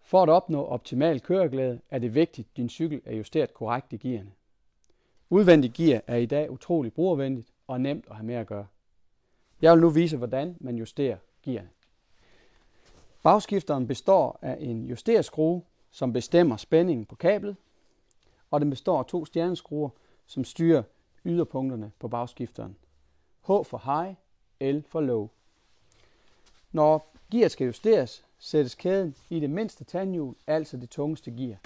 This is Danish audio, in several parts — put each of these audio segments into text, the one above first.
For at opnå optimal køreglæde er det vigtigt, at din cykel er justeret korrekt i gearne. Udvendig gear er i dag utrolig brugervenligt og nemt at have med at gøre. Jeg vil nu vise, hvordan man justerer gearne. Bagskifteren består af en justerskrue, som bestemmer spændingen på kablet, og den består af 2 stjerneskruer, som styrer yderpunkterne på bagskifteren. H for high, L for low. Når gear skal justeres, sættes kæden i det mindste tandhjul, altså det tungeste gear.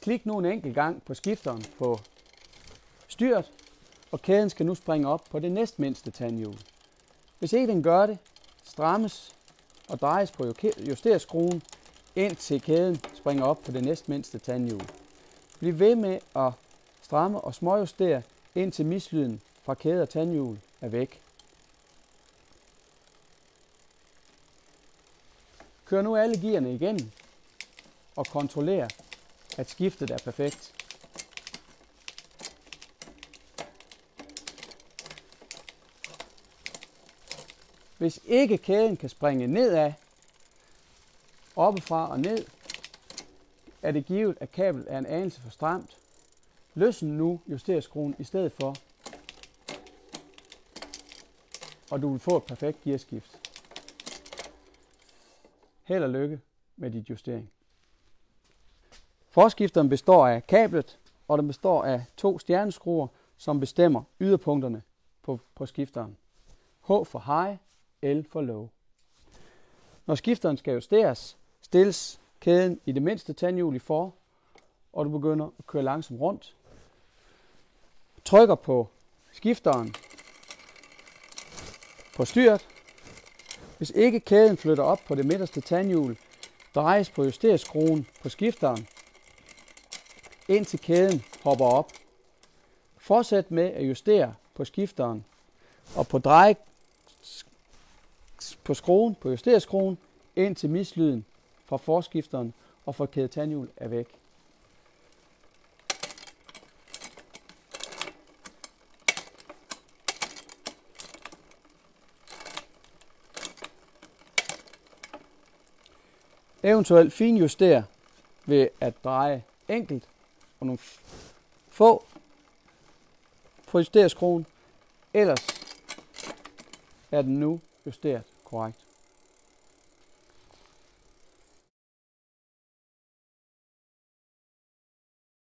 Klik nu en enkelt gang på skifteren på styret, og kæden skal nu springe op på det næstmindste tandhjul. Hvis ikke den gør det, strammes og drejes på justerskruen, indtil kæden springer op på det næstmindste tandhjul. Bliv ved med at stramme og småjustere, indtil mislyden fra kæde og tandhjul er væk. Kør nu alle gearne igennem og kontroller, at skiftet er perfekt. Hvis ikke kæden kan springe nedad, oppefra og ned, er det givet, at kablet er en anelse for stramt. Løsne nu justerskruen i stedet for, og du vil få et perfekt gearskift. Held og lykke med dit justering. Forskifteren består af kablet, og den består af 2 stjerneskruer, som bestemmer yderpunkterne på skifteren. H for high, L for low. Når skifteren skal justeres, stilles kæden i det mindste tandhjul i for, og du begynder at køre langsomt rundt. Trykker på skifteren på styret. Hvis ikke kæden flytter op på det midterste tandhjul, drejes på justerskruen på skifteren, indtil kæden hopper op. Fortsæt med at justere på skifteren og på skruen, på justerskruen, indtil mislyden fra forskifteren og fra kæde tandhjul er væk. Eventuelt finjustere ved at dreje enkelt og nogle få på justerskruen. Ellers er den nu justeret korrekt.